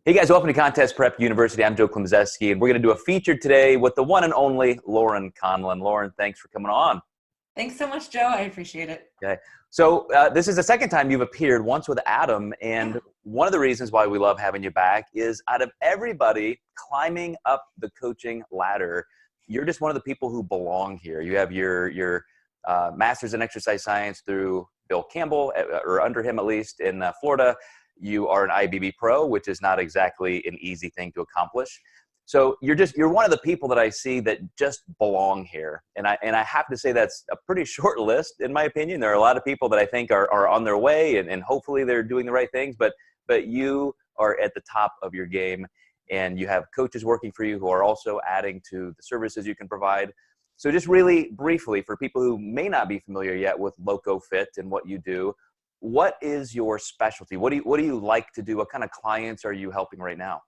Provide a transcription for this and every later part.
Hey guys, welcome to Contest Prep University. I'm Joe Klemczewski, and we're going to do a feature today with the one and only Laurin Conlin. Laurin, thanks for coming on. Thanks so much, Joe. I appreciate it. Okay, so this is the second time you've appeared, once with Adam, and one of the reasons why we love having you back is out of everybody climbing up the coaching ladder, you're just one of the people who belong here. You have your master's in exercise science through Bill Campbell, or under him at least, in Florida. You are an IFBB Pro, which is not exactly an easy thing to accomplish. So you're one of the people that I see that just belong here. And I have to say that's a pretty short list, in my opinion. There are a lot of people that I think are on their way and hopefully they're doing the right things, but you are at the top of your game, and you have coaches working for you who are also adding to the services you can provide. So just really briefly, for people who may not be familiar yet with LoCoFit and what you do, what is your specialty? What do you like to do? What kind of clients are you helping right now?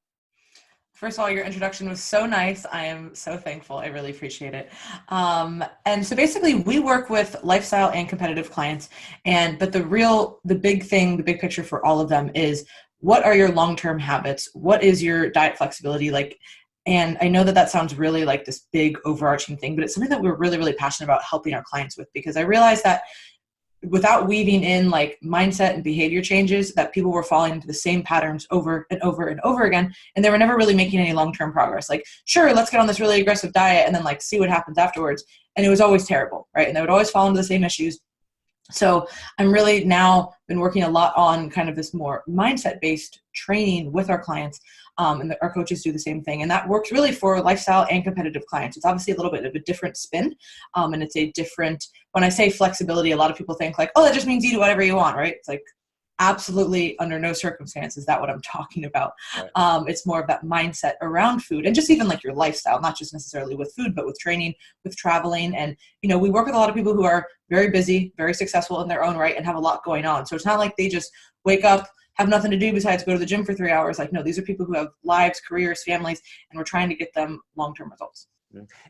First of all, your introduction was so nice. I am so thankful. I really appreciate it. And so basically we work with lifestyle and competitive clients. But the big picture for all of them is, what are your long-term habits? What is your diet flexibility like? And I know that sounds really like this big overarching thing, but it's something that we're really, really passionate about helping our clients with, because I realized that without weaving in like mindset and behavior changes, that people were falling into the same patterns over and over and over again. And they were never really making any long-term progress. Like, sure, let's get on this really aggressive diet and then like see what happens afterwards. And it was always terrible, right? And they would always fall into the same issues. So I'm really now been working a lot on kind of this more mindset-based training with our clients. And our coaches do the same thing. And that works really for lifestyle and competitive clients. It's obviously a little bit of a different spin. And it's a different, when I say flexibility, a lot of people think like, oh, that just means you do whatever you want, right? It's like, absolutely under no circumstance is that what I'm talking about. Right. It's more of that mindset around food, and just even like your lifestyle, not just necessarily with food, but with training, with traveling. And, you know, we work with a lot of people who are very busy, very successful in their own right, and have a lot going on. So it's not like they just wake up, have nothing to do besides go to the gym for 3 hours. Like, no, these are people who have lives, careers, families, and we're trying to get them long-term results.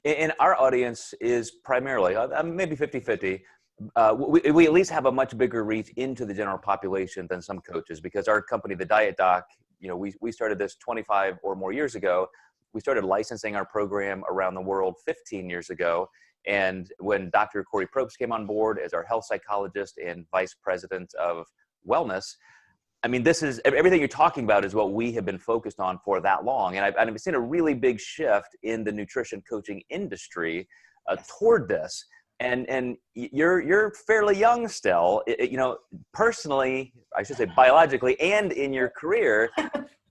And our audience is primarily, maybe 50-50. We at least have a much bigger reach into the general population than some coaches, because our company, the Diet Doc, you know, we started this 25 or more years ago. We started licensing our program around the world 15 years ago. And when Dr. Corey Probst came on board as our health psychologist and vice president of wellness, I mean, this is everything you're talking about is what we have been focused on for that long. And I've seen a really big shift in the nutrition coaching industry toward this. And you're fairly young still, you know, personally, I should say biologically, and in your career.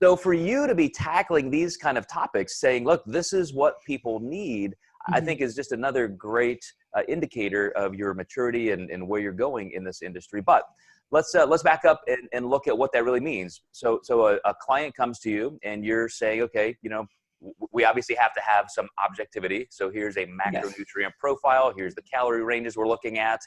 So for you to be tackling these kind of topics, saying, look, this is what people need, I think is just another great indicator of your maturity and where you're going in this industry. But let's back up and look at what that really means. So a client comes to you and you're saying, okay, you know, we obviously have to have some objectivity. So here's a macronutrient profile. Here's the calorie ranges we're looking at.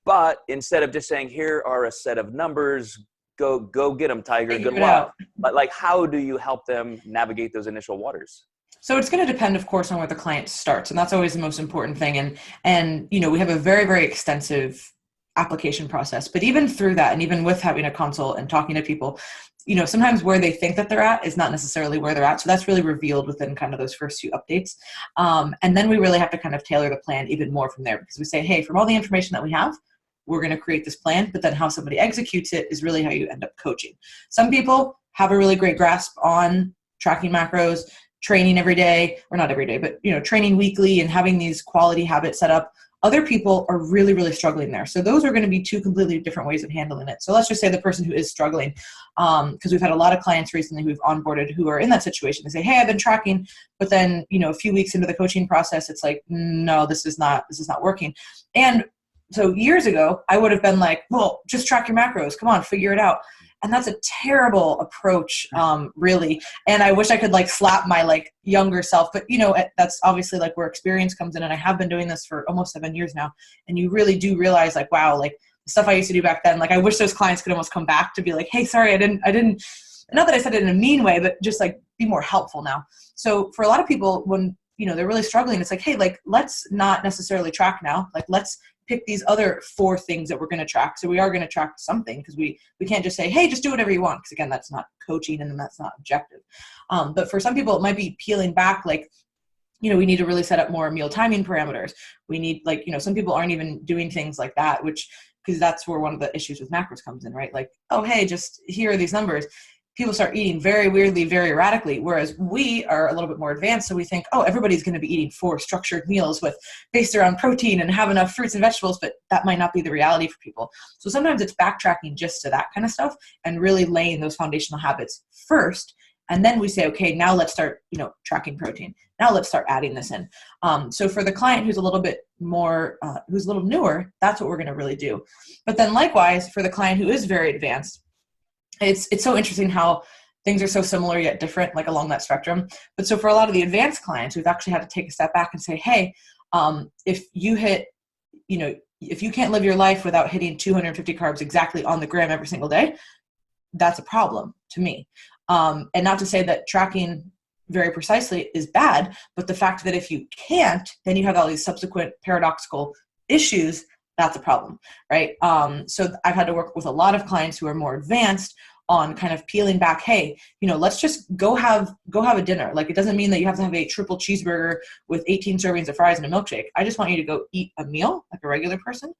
But instead of just saying, here are a set of numbers, go get them, Tiger, good luck. But like, how do you help them navigate those initial waters? So it's going to depend, of course, on where the client starts. And that's always the most important thing. And you know, we have a very, very extensive application process. But even through that, and even with having a consult and talking to people, you know, sometimes where they think that they're at is not necessarily where they're at. So that's really revealed within kind of those first few updates. And then we really have to kind of tailor the plan even more from there, because we say, hey, from all the information that we have, we're going to create this plan, but then how somebody executes it is really how you end up coaching. Some people have a really great grasp on tracking macros, training every day, or not every day, but, you know, training weekly and having these quality habits set up. Other people are really, really struggling there. So those are going to be two completely different ways of handling it. So let's just say the person who is struggling, because we've had a lot of clients recently who've onboarded who are in that situation. They say, hey, I've been tracking, but then, you know, a few weeks into the coaching process, it's like, no, this is not working. And so years ago, I would have been like, well, just track your macros. Come on, figure it out. And that's a terrible approach, really. And I wish I could like slap my like younger self, but you know, that's obviously like where experience comes in. And I have been doing this for almost 7 years now. And you really do realize like, wow, like the stuff I used to do back then, like I wish those clients could almost come back to be like, hey, sorry, I didn't, not that I said it in a mean way, but just like be more helpful now. So for a lot of people, when, you know, they're really struggling, it's like, hey, like, let's not necessarily track now. Like, let's pick these other 4 things that we're going to track. So we are going to track something, because we can't just say, hey, just do whatever you want. Because again, that's not coaching, and that's not objective. But for some people, it might be peeling back, like, we need to really set up more meal timing parameters. We need, like, some people aren't even doing things like that, because that's where one of the issues with macros comes in, right? Like, oh, hey, just here are these numbers. People start eating very weirdly, very erratically, whereas we are a little bit more advanced. So we think, oh, everybody's going to be eating 4 structured meals based around protein and have enough fruits and vegetables, but that might not be the reality for people. So sometimes it's backtracking just to that kind of stuff and really laying those foundational habits first. And then we say, okay, now let's start, tracking protein. Now let's start adding this in. So for the client who's a little bit more, who's a little newer, that's what we're going to really do. But then likewise, for the client who is very advanced, it's so interesting how things are so similar yet different, like along that spectrum. But so for a lot of the advanced clients, we've actually had to take a step back and say, hey, if you hit, if you can't live your life without hitting 250 carbs exactly on the gram every single day, that's a problem to me. And not to say that tracking very precisely is bad, but the fact that if you can't, then you have all these subsequent paradoxical issues. That's a problem, right? So I've had to work with a lot of clients who are more advanced on kind of peeling back, hey, let's just go have a dinner. Like, it doesn't mean that you have to have a triple cheeseburger with 18 servings of fries and a milkshake. I just want you to go eat a meal like a regular person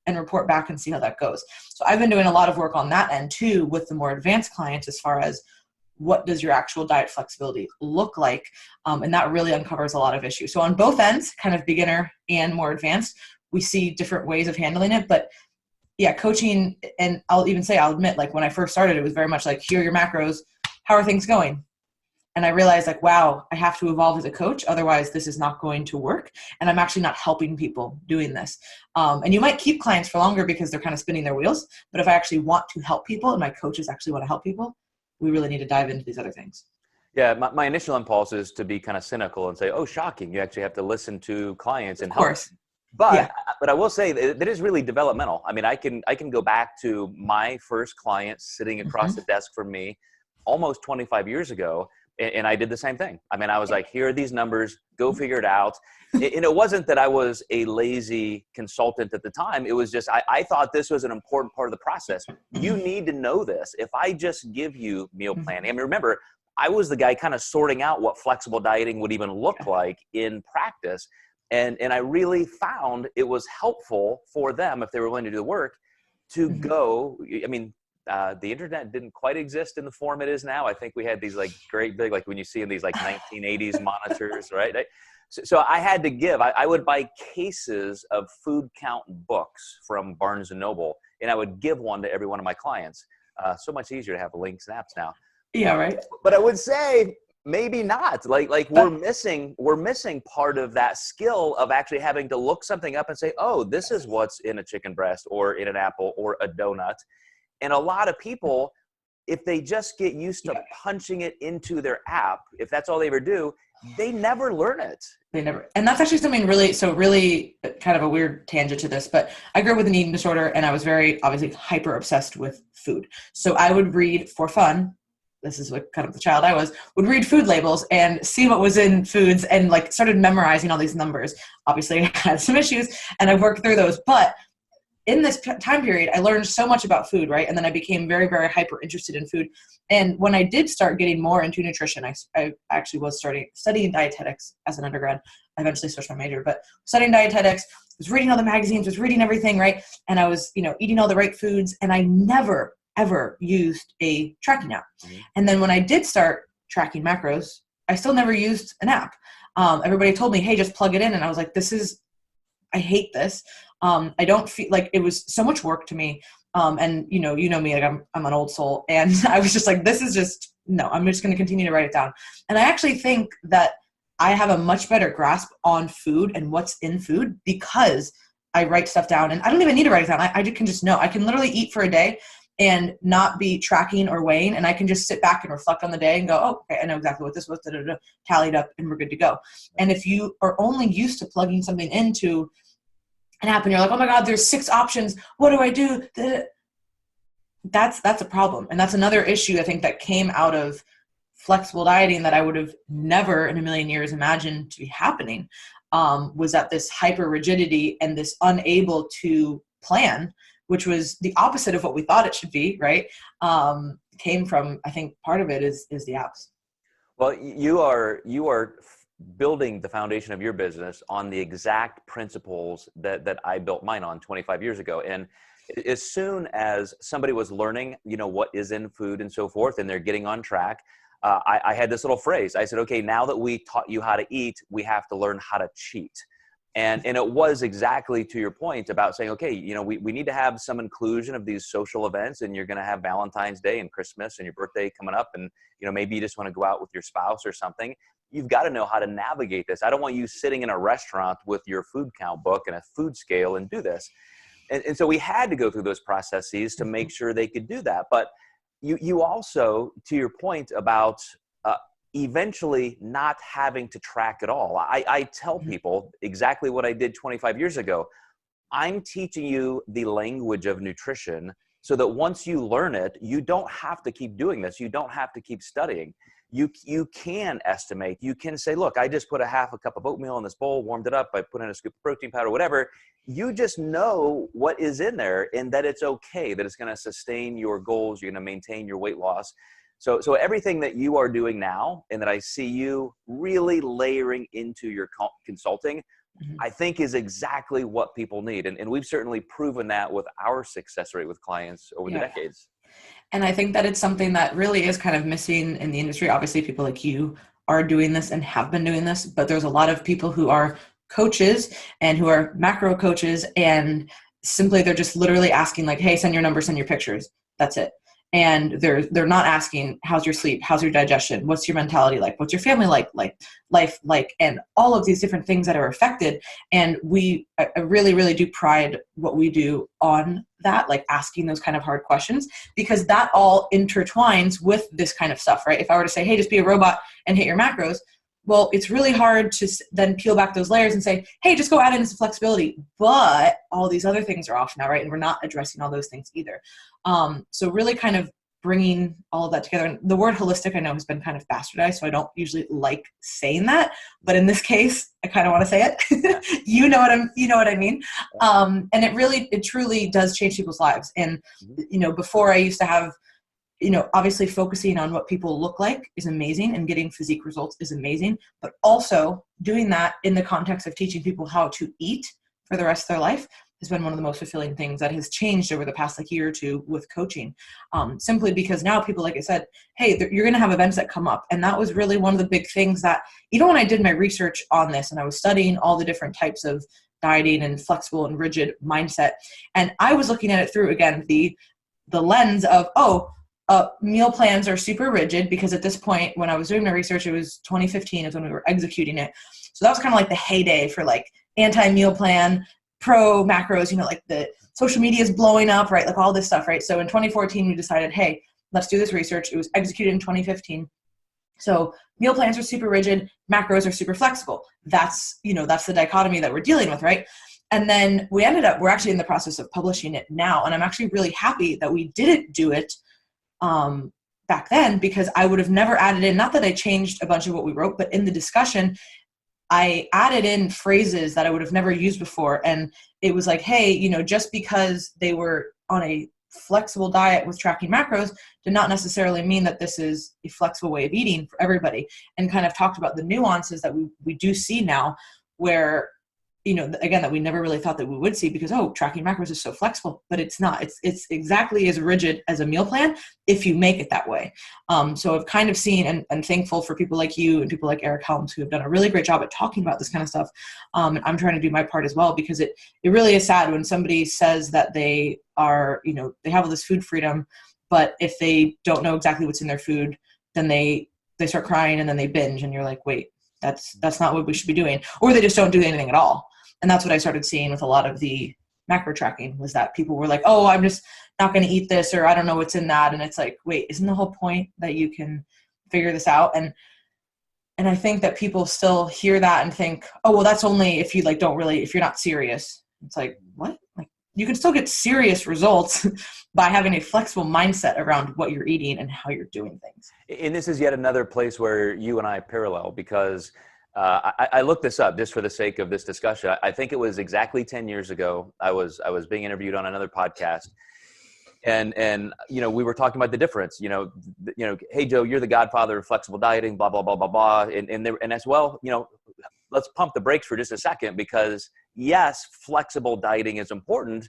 and report back and see how that goes. So I've been doing a lot of work on that end too with the more advanced clients, as far as what does your actual diet flexibility look like? And that really uncovers a lot of issues. So on both ends, kind of beginner and more advanced, we see different ways of handling it. But yeah, coaching, and I'll admit, like, when I first started, it was very much like, here are your macros. How are things going? And I realized, like, wow, I have to evolve as a coach. Otherwise, this is not going to work. And I'm actually not helping people doing this. And you might keep clients for longer because they're kind of spinning their wheels. But if I actually want to help people, and my coaches actually want to help people, we really need to dive into these other things. Yeah, my initial impulse is to be kind of cynical and say, oh, shocking. You actually have to listen to clients and help. Of course. But I will say that it is really developmental. I mean, I can go back to my first client sitting across the desk from me almost 25 years ago, and I did the same thing. I mean, I was like, here are these numbers, go figure it out. And it wasn't that I was a lazy consultant at the time. It was just, I thought this was an important part of the process. You need to know this. If I just give you meal planning, I mean, remember, I was the guy kind of sorting out what flexible dieting would even look like in practice. And I really found it was helpful for them, if they were willing to do the work, to go. I mean, the internet didn't quite exist in the form it is now. I think we had these like great big, like when you see in these like 1980s monitors, right? So I had to give, I would buy cases of food count books from Barnes & Noble, and I would give one to every one of my clients. So much easier to have links and apps now. Yeah, right. But I would say, maybe not. Like we're missing part of that skill of actually having to look something up and say, oh, this is what's in a chicken breast or in an apple or a donut. And a lot of people, if they just get used to punching it into their app, if that's all they ever do, they never learn it. They never. And that's actually something really kind of a weird tangent to this, but I grew up with an eating disorder, and I was very obviously hyper obsessed with food. So I would read for fun. This is what kind of the child I was, would read food labels and see what was in foods, and like started memorizing all these numbers. Obviously I had some issues and I worked through those, but in this time period, I learned so much about food, right? And then I became very, very hyper interested in food. And when I did start getting more into nutrition, I actually was studying dietetics as an undergrad. I eventually switched my major, but studying dietetics, was reading all the magazines, was reading everything, right? And I was, eating all the right foods, and I never ever used a tracking app. And then when I did start tracking macros, I still never used an app. Everybody told me, hey, just plug it in. And I was like, I hate this. I don't feel like, it was so much work to me. And you know me, like I'm an old soul. And I was just like, this is just, no, I'm just going to continue to write it down. And I actually think that I have a much better grasp on food and what's in food because I write stuff down, and I don't even need to write it down. I can just know. I can literally eat for a day and not be tracking or weighing. And I can just sit back and reflect on the day and go, oh, okay, I know exactly what this was, tallied up, and we're good to go. And if you are only used to plugging something into an app and you're like, oh my God, there's 6 options. What do I do? That's a problem. And that's another issue I think that came out of flexible dieting that I would have never in a million years imagined to be happening. was that this hyper rigidity and this unable to plan, which was the opposite of what we thought it should be, right? Came from, I think part of it is the apps. Well, you are building the foundation of your business on the exact principles that I built mine on 25 years ago. And as soon as somebody was learning, what is in food and so forth, and they're getting on track, I had this little phrase. I said, okay, now that we taught you how to eat, we have to learn how to cheat. And it was exactly to your point about saying, okay, we need to have some inclusion of these social events, and you're going to have Valentine's Day and Christmas and your birthday coming up. And, maybe you just want to go out with your spouse or something. You've got to know how to navigate this. I don't want you sitting in a restaurant with your food count book and a food scale and do this. And so we had to go through those processes to make sure they could do that. But you also, to your point about eventually not having to track it all. I tell people exactly what I did 25 years ago. I'm teaching you the language of nutrition so that once you learn it, you don't have to keep doing this. You don't have to keep studying. You can estimate. You can say, look, I just put a half a cup of oatmeal in this bowl, warmed it up, I put in a scoop of protein powder, whatever. You just know what is in there and that it's okay, that it's going to sustain your goals. You're going to maintain your weight loss. So everything that you are doing now and that I see you really layering into your consulting, I think is exactly what people need. And we've certainly proven that with our success rate with clients over the decades. And I think that it's something that really is kind of missing in the industry. Obviously, people like you are doing this and have been doing this, but there's a lot of people who are coaches and who are macro coaches, and simply they're just literally asking like, hey, send your numbers, send your pictures. That's it. And they're not asking, how's your sleep? How's your digestion? What's your mentality like? What's your family like life like? And all of these different things that are affected. And I really, really do pride what we do on that, like asking those kind of hard questions, because that all intertwines with this kind of stuff, right? If I were to say, hey, just be a robot and hit your macros, well, it's really hard to then peel back those layers and say, hey, just go add in some flexibility. But all these other things are off now, right? And we're not addressing all those things either. So really kind of bringing all of that together. And the word holistic, I know, has been kind of bastardized, so I don't usually like saying that. But in this case, I kind of want to say it. You know what I mean? And it truly does change people's lives. And, before I used to have, obviously focusing on what people look like is amazing and getting physique results is amazing, but also doing that in the context of teaching people how to eat for the rest of their life has been one of the most fulfilling things that has changed over the past year or two with coaching. Simply because now people, like I said, hey, you're going to have events that come up. And that was really one of the big things that even when I did my research on this and I was studying all the different types of dieting and flexible and rigid mindset, and I was looking at it through, again, the lens of, meal plans are super rigid, because at this point when I was doing my research, it was 2015 is when we were executing it. So that was kind of like the heyday for like anti-meal plan, pro macros, like the social media is blowing up, right? Like all this stuff, right? So in 2014, we decided, hey, let's do this research. It was executed in 2015. So meal plans are super rigid, macros are super flexible. That's the dichotomy that we're dealing with, right? And then we're actually in the process of publishing it now. And I'm actually really happy that we didn't do it back then, because I would have never added in, not that I changed a bunch of what we wrote, but in the discussion, I added in phrases that I would have never used before. And it was like, hey, just because they were on a flexible diet with tracking macros did not necessarily mean that this is a flexible way of eating for everybody, and kind of talked about the nuances that we do see now where, again, that we never really thought that we would see, because, tracking macros is so flexible, but it's not. It's exactly as rigid as a meal plan if you make it that way. So I've kind of seen and thankful for people like you and people like Eric Helms, who have done a really great job at talking about this kind of stuff. And I'm trying to do my part as well, because it really is sad when somebody says that they are, they have all this food freedom, but if they don't know exactly what's in their food, then they start crying and then they binge, and you're like, wait, that's not what we should be doing. Or they just don't do anything at all. And that's what I started seeing with a lot of the macro tracking, was that people were like, oh, I'm just not going to eat this, or I don't know what's in that. And it's like, wait, isn't the whole point that you can figure this out? And I think that people still hear that and think, oh, well, that's only if you if you're not serious. It's like, what? Like, you can still get serious results by having a flexible mindset around what you're eating and how you're doing things. And this is yet another place where you and I parallel, because I looked this up just for the sake of this discussion. I think it was exactly 10 years ago. I was being interviewed on another podcast, and we were talking about the difference. Hey Joe, you're the godfather of flexible dieting, blah blah blah blah blah, and as well, let's pump the brakes for just a second, because yes, flexible dieting is important,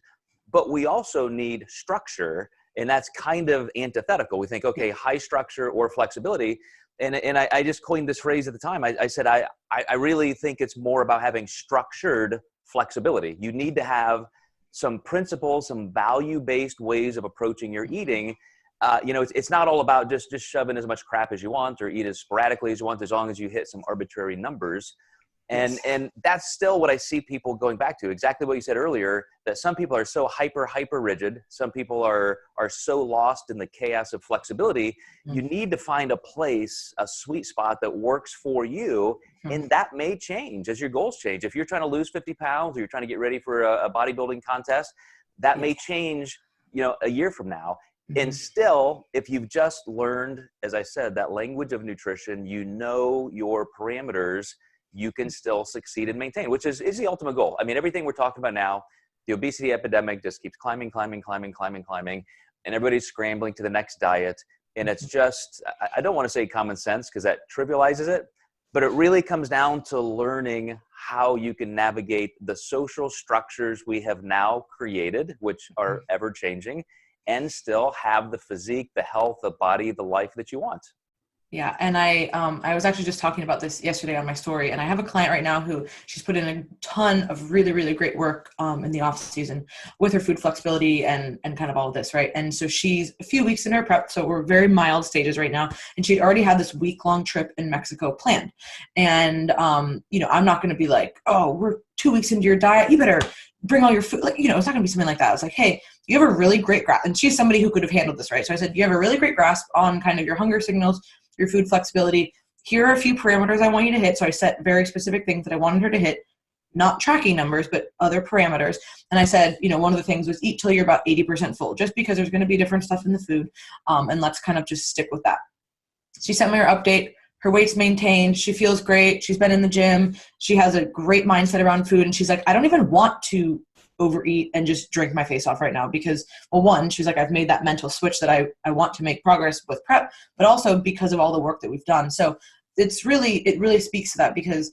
but we also need structure, and that's kind of antithetical. We think, okay, high structure or flexibility. And I just coined this phrase at the time. I said, I really think it's more about having structured flexibility. You need to have some principles, some value-based ways of approaching your eating. It's not all about just shoving as much crap as you want or eat as sporadically as you want, as long as you hit some arbitrary numbers. And that's still what I see people going back to, exactly what you said earlier, that some people are so hyper rigid. Some people are so lost in the chaos of flexibility. You need to find a place, a sweet spot that works for you. And that may change as your goals change. If you're trying to lose 50 pounds or you're trying to get ready for a bodybuilding contest, that may change, a year from now. And still, if you've just learned, as I said, that language of nutrition, your parameters, you can still succeed and maintain, which is the ultimate goal. I mean, everything we're talking about now, the obesity epidemic just keeps climbing, and everybody's scrambling to the next diet. And it's just, I don't want to say common sense, because that trivializes it, but it really comes down to learning how you can navigate the social structures we have now created, which are ever changing, and still have the physique, the health, the body, the life that you want. Yeah. And I was actually just talking about this yesterday on my story, and I have a client right now who she's put in a ton of really, really great work in the off season with her food flexibility and kind of all of this. Right. And so she's a few weeks in her prep. So we're very mild stages right now. And she'd already had this week-long trip in Mexico planned. And, I'm not going to be like, oh, we're 2 weeks into your diet, you better bring all your food. Like, it's not going to be something like that. It's like, hey, you have a really great grasp. And she's somebody who could have handled this, right? So I said, you have a really great grasp on kind of your hunger signals, your food flexibility. Here are a few parameters I want you to hit. So I set very specific things that I wanted her to hit, not tracking numbers, but other parameters. And I said, one of the things was eat till you're about 80% full, just because there's going to be different stuff in the food. And let's kind of just stick with that. She sent me her update. Her weight's maintained. She feels great. She's been in the gym. She has a great mindset around food. And she's like, I don't even want to overeat and just drink my face off right now, because, well, one, she's like, I've made that mental switch that I want to make progress with prep, but also because of all the work that we've done. So it really speaks to that, because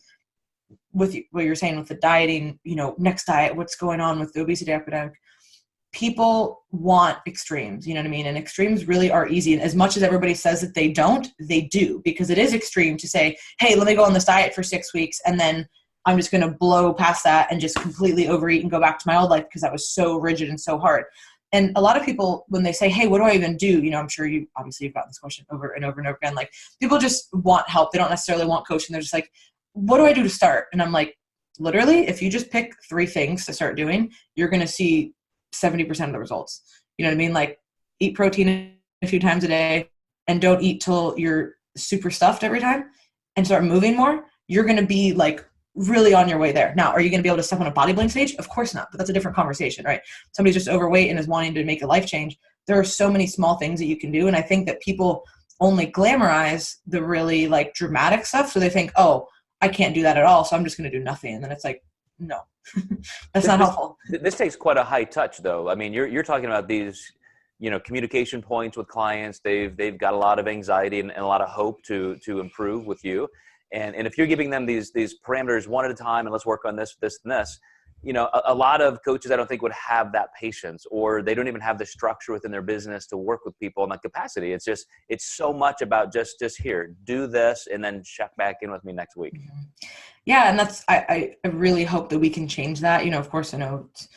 with what you're saying with the dieting, next diet, what's going on with the obesity epidemic, people want extremes, you know what I mean? And extremes really are easy. And as much as everybody says that they don't, they do, because it is extreme to say, hey, let me go on this diet for 6 weeks, and then I'm just going to blow past that and just completely overeat and go back to my old life, because that was so rigid and so hard. And a lot of people, when they say, hey, what do I even do? I'm sure you've gotten this question over and over and over again. Like, people just want help. They don't necessarily want coaching. They're just like, what do I do to start? And I'm like, literally, if you just pick 3 things to start doing, you're going to see 70% of the results. You know what I mean? Like, eat protein a few times a day, and don't eat till you're super stuffed every time, and start moving more. You're going to be like really on your way there. Now, are you going to be able to step on a bodybuilding stage? Of course not, but that's a different conversation, right? Somebody's just overweight and is wanting to make a life change. There are so many small things that you can do. And I think that people only glamorize the really like dramatic stuff. So they think, oh, I can't do that at all, so I'm just going to do nothing. And then it's like, no, that's not helpful. This takes quite a high touch, though. I mean, you're talking about these, communication points with clients. They've got a lot of anxiety and a lot of hope to improve with you. And if you're giving them these parameters one at a time, and let's work on this, this, and this, a lot of coaches I don't think would have that patience, or they don't even have the structure within their business to work with people in that capacity. It's so much about just here, do this, and then check back in with me next week. Yeah. And that's, I really hope that we can change that. Of course, I know it's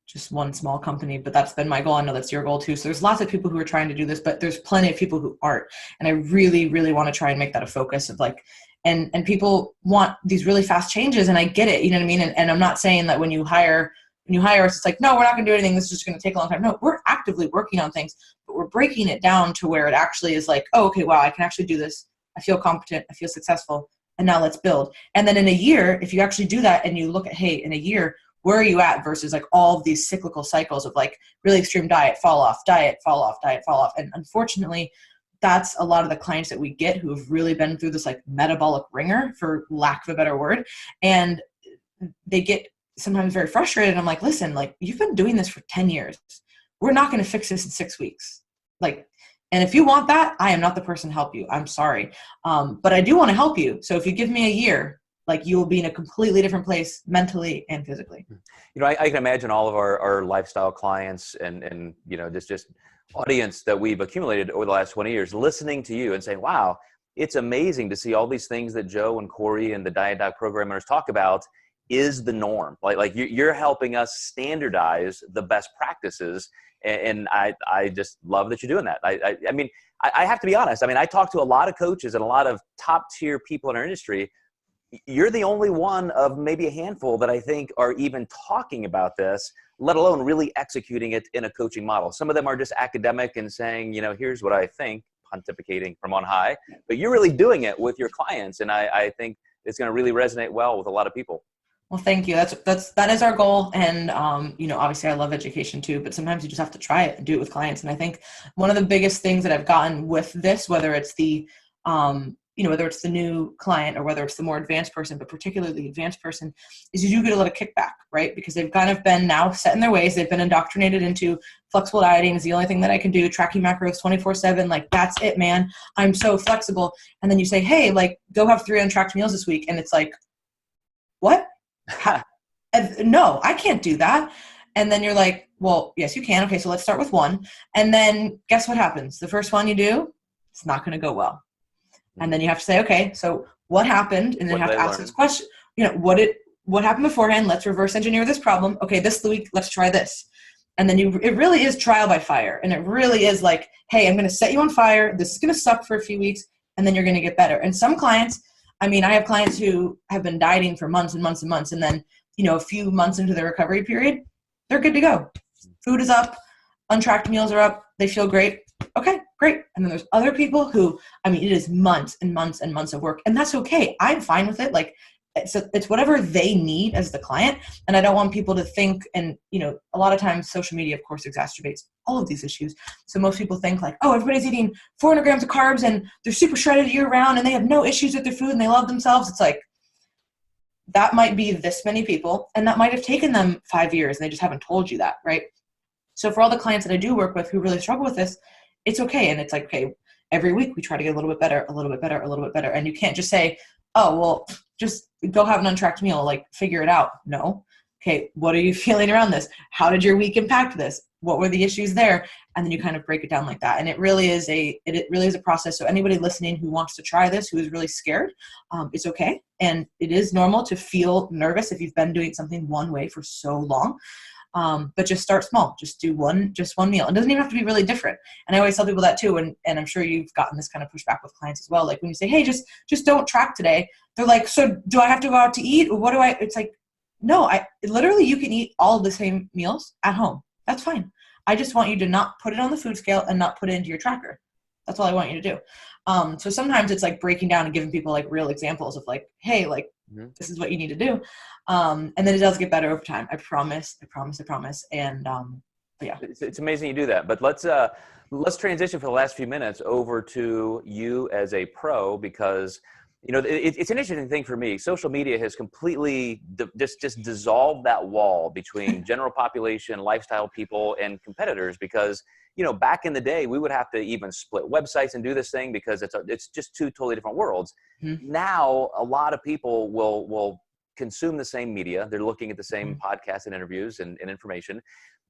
just one small company, but that's been my goal. I know that's your goal too. So there's lots of people who are trying to do this, but there's plenty of people who aren't. And I really, really want to try and make that a focus of like, and people want these really fast changes, and I get it, you know what I mean? And I'm not saying that when you hire us, it's like, no, we're not going to do anything. This is just going to take a long time. No, we're actively working on things, but we're breaking it down to where it actually is like, oh, okay, wow, I can actually do this. I feel competent. I feel successful. And now let's build. And then in a year, if you actually do that and you look at, hey, in a year, where are you at versus like all of these cyclical cycles of like really extreme diet, fall off, diet, fall off, diet, fall off. And unfortunately, that's a lot of the clients that we get who have really been through this like metabolic ringer, for lack of a better word. And they get sometimes very frustrated. I'm like, listen, like, you've been doing this for 10 years. We're not going to fix this in 6 weeks. Like, and if you want that, I am not the person to help you. I'm sorry. But I do want to help you. So if you give me a year, like, you will be in a completely different place mentally and physically. You know, I can imagine all of our lifestyle clients and you know, just audience that we've accumulated over the last 20 years listening to you and saying, wow, it's amazing to see all these things that Joe and Corey and the Diet Doc programmers talk about is the norm. Like you're helping us standardize the best practices. And I just love that you're doing that. I mean, I have to be honest. I mean, I talk to a lot of coaches and a lot of top tier people in our industry. You're the only one of maybe a handful that I think are even talking about this, let alone really executing it in a coaching model. Some of them are just academic and saying, you know, here's what I think, pontificating from on high, but you're really doing it with your clients. And I think it's going to really resonate well with a lot of people. Well, thank you. That is our goal. And, you know, obviously I love education too, but sometimes you just have to try it and do it with clients. And I think one of the biggest things that I've gotten with this, whether it's the, you know, whether it's the new client or whether it's the more advanced person, but particularly the advanced person, is you do get a lot of kickback, right? Because they've kind of been now set in their ways. They've been indoctrinated into flexible dieting is the only thing that I can do, tracking macros 24/7. Like, that's it, man. I'm so flexible. And then you say, hey, like, go have 3 untracked meals this week. And it's like, what? No, I can't do that. And then you're like, well, yes, you can. Okay, so let's start with 1. And then guess what happens? The first one you do, it's not going to go well. And then you have to say, okay, so what happened? And then you have to ask this question, you know, what happened beforehand? Let's reverse engineer this problem. Okay, this week, let's try this. And then it really is trial by fire. And it really is like, hey, I'm going to set you on fire. This is going to suck for a few weeks, and then you're going to get better. And some clients, I mean, I have clients who have been dieting for months and months and months. And then, you know, a few months into their recovery period, they're good to go. Food is up, untracked meals are up. They feel great. Okay, great. And then there's other people who, I mean, it is months and months and months of work, and that's okay. I'm fine with it. Like, it's whatever they need as the client. And I don't want people to think, and, you know, a lot of times social media, of course, exacerbates all of these issues. So most people think like, oh, everybody's eating 400 grams of carbs and they're super shredded year round and they have no issues with their food and they love themselves. It's like, that might be this many people, and that might have taken them 5 years and they just haven't told you that, right? So for all the clients that I do work with who really struggle with this, it's okay. And it's like, okay, every week we try to get a little bit better, a little bit better, a little bit better. And you can't just say, oh, well, just go have an untracked meal, like, figure it out. No. Okay, what are you feeling around this? How did your week impact this? What were the issues there? And then you kind of break it down like that. And it really is a process. So anybody listening who wants to try this, who is really scared, it's okay. And it is normal to feel nervous if you've been doing something one way for so long. But just start small. Just do one meal. It doesn't even have to be really different. And I always tell people that too. And I'm sure you've gotten this kind of pushback with clients as well. Like, when you say, hey, just don't track today, they're like, so do I have to go out to eat? Or what do I, it's like, no, literally, you can eat all the same meals at home. That's fine. I just want you to not put it on the food scale and not put it into your tracker. That's all I want you to do. So sometimes it's like breaking down and giving people like real examples of like, hey, like, this is what you need to do. And then it does get better over time. I promise. And yeah. It's amazing you do that. But let's transition for the last few minutes over to you as a pro, because, you know, it's an interesting thing for me. Social media has completely just dissolved that wall between general population, lifestyle people, and competitors. Because, you know, back in the day, we would have to even split websites and do this thing because it's just 2 totally different worlds. Mm-hmm. Now, a lot of people will consume the same media. They're looking at the same podcasts and interviews and information.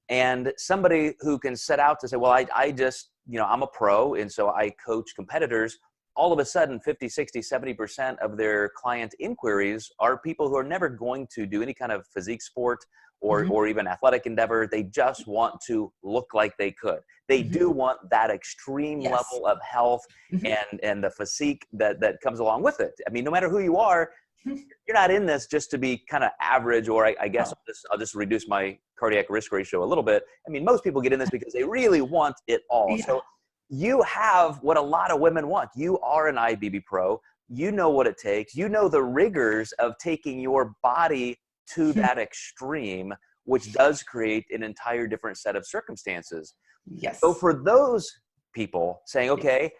And somebody who can set out to say, well, I just, you know, I'm a pro, and so I coach competitors. All of a sudden, 50, 60, 70% of their client inquiries are people who are never going to do any kind of physique sport or even athletic endeavor. They just want to look like they could. They do want that extreme level of health and the physique that comes along with it. I mean, no matter who you are, you're not in this just to be kind of average, or I guess I'll just reduce my cardiac risk ratio a little bit. I mean, most people get in this because they really want it all. Yeah. So you have what a lot of women want. You are an IFBB Pro. You know what it takes. You know the rigors of taking your body to that extreme, which does create an entire different set of circumstances. Yes. So for those people saying, okay,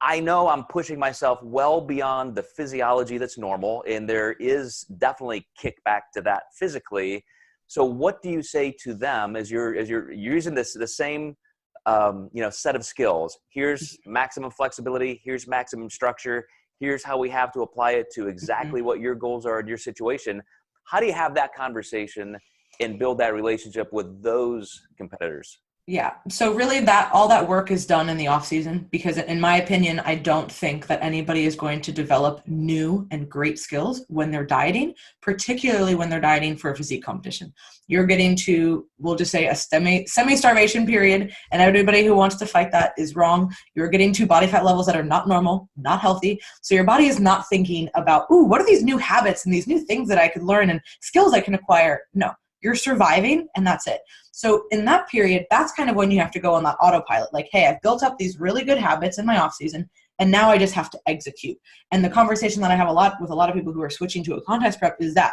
I know I'm pushing myself well beyond the physiology that's normal, and there is definitely kickback to that physically. So what do you say to them as you're using the same set of skills? Here's maximum flexibility. Here's maximum structure. Here's how we have to apply it to exactly what your goals are in your situation. How do you have that conversation and build that relationship with those competitors? Yeah. So really all that work is done in the off season, because in my opinion, I don't think that anybody is going to develop new and great skills when they're dieting, particularly when they're dieting for a physique competition. You're getting to, we'll just say, a semi-starvation period, and everybody who wants to fight that is wrong. You're getting to body fat levels that are not normal, not healthy. So your body is not thinking about, ooh, what are these new habits and these new things that I could learn and skills I can acquire? No, you're surviving, and that's it. So in that period, that's kind of when you have to go on that autopilot. Like, hey, I've built up these really good habits in my off season, and now I just have to execute. And the conversation that I have with a lot of people who are switching to a contest prep is that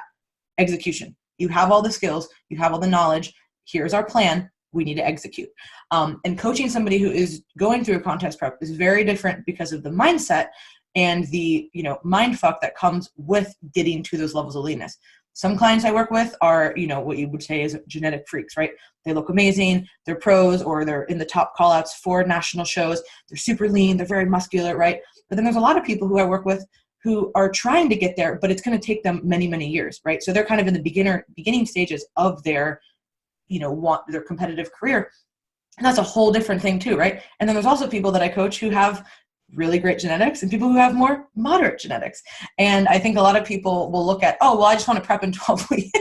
execution. You have all the skills, you have all the knowledge. Here's our plan. We need to execute. And coaching somebody who is going through a contest prep is very different because of the mindset and the mind fuck that comes with getting to those levels of leanness. Some clients I work with are, what you would say is genetic freaks, right? They look amazing. They're pros, or they're in the top callouts for national shows. They're super lean. They're very muscular, right? But then there's a lot of people who I work with who are trying to get there, but it's going to take them many, many years, right? So they're kind of in the beginning stages of their, their competitive career. And that's a whole different thing too, right? And then there's also people that I coach who have really great genetics and people who have more moderate genetics. And I think a lot of people will look at, oh, well, I just want to prep in 12 weeks.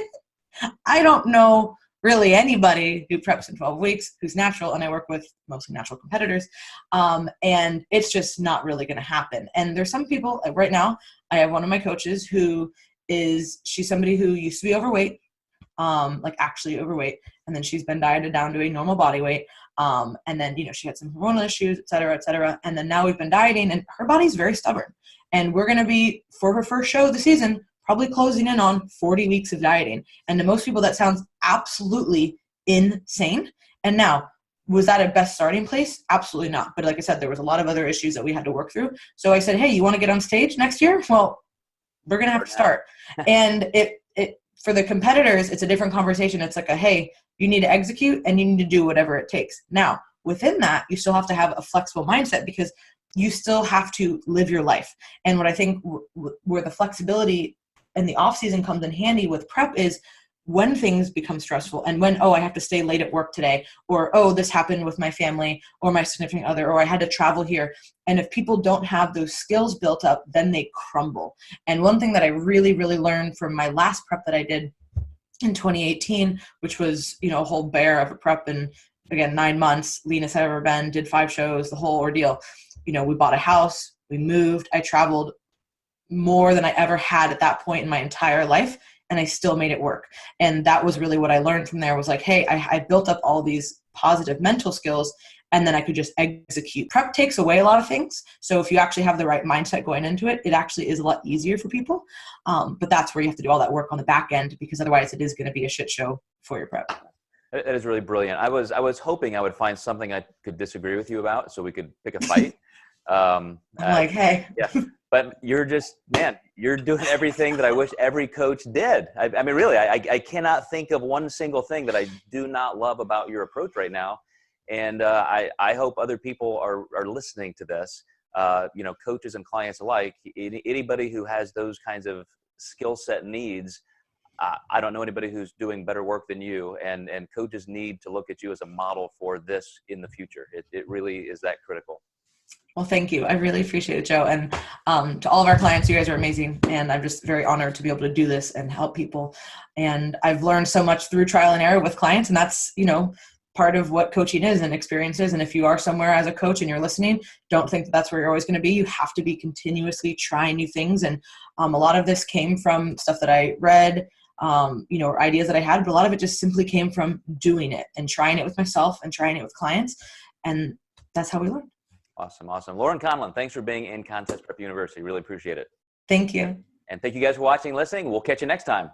I don't know really anybody who preps in 12 weeks who's natural, and I work with mostly natural competitors. And it's just not really going to happen. And there's some people, like right now, I have one of my coaches she's somebody who used to be overweight, like actually overweight. And then she's been dieted down to a normal body weight. And then, she had some hormonal issues, et cetera, et cetera. And then now we've been dieting, and her body's very stubborn. And we're going to be, for her first show of the season, probably closing in on 40 weeks of dieting. And to most people, that sounds absolutely insane. And now, was that a best starting place? Absolutely not. But like I said, there was a lot of other issues that we had to work through. So I said, hey, you want to get on stage next year? Well, we're going to have to start. And for the competitors, it's a different conversation. It's like hey, you need to execute and you need to do whatever it takes. Now, within that, you still have to have a flexible mindset, because you still have to live your life. And what I think where the flexibility in the off season comes in handy with prep is when things become stressful, and when, I have to stay late at work today, or, this happened with my family or my significant other, or I had to travel here. And if people don't have those skills built up, then they crumble. And one thing that I really, really learned from my last prep that I did in 2018, which was, a whole bear of a prep, and again, 9 months, leanest I've ever been, did 5 shows, the whole ordeal. We bought a house, we moved, I traveled more than I ever had at that point in my entire life, and I still made it work. And that was really what I learned from there, was like, hey, I built up all these positive mental skills, and then I could just execute. Prep takes away a lot of things. So if you actually have the right mindset going into it, it actually is a lot easier for people. But that's where you have to do all that work on the back end, because otherwise it is going to be a shit show for your prep. That is really brilliant. I was hoping I would find something I could disagree with you about, so we could pick a fight. I'm like, hey. Yeah. But you're just, man, you're doing everything that I wish every coach did. I mean, really, I cannot think of one single thing that I do not love about your approach right now. And I hope other people are listening to this, coaches and clients alike. Anybody who has those kinds of skill set needs, I don't know anybody who's doing better work than you. And coaches need to look at you as a model for this in the future. It really is that critical. Well, thank you. I really appreciate it, Joe. And to all of our clients, you guys are amazing. And I'm just very honored to be able to do this and help people. And I've learned so much through trial and error with clients. And that's, part of what coaching is and experiences. And if you are somewhere as a coach and you're listening, don't think that that's where you're always going to be. You have to be continuously trying new things. And a lot of this came from stuff that I read, or ideas that I had, but a lot of it just simply came from doing it and trying it with myself and trying it with clients. And that's how we learn. Awesome. Laurin Conlin, thanks for being in Contest Prep University. Really appreciate it. Thank you. And thank you guys for watching and listening. We'll catch you next time.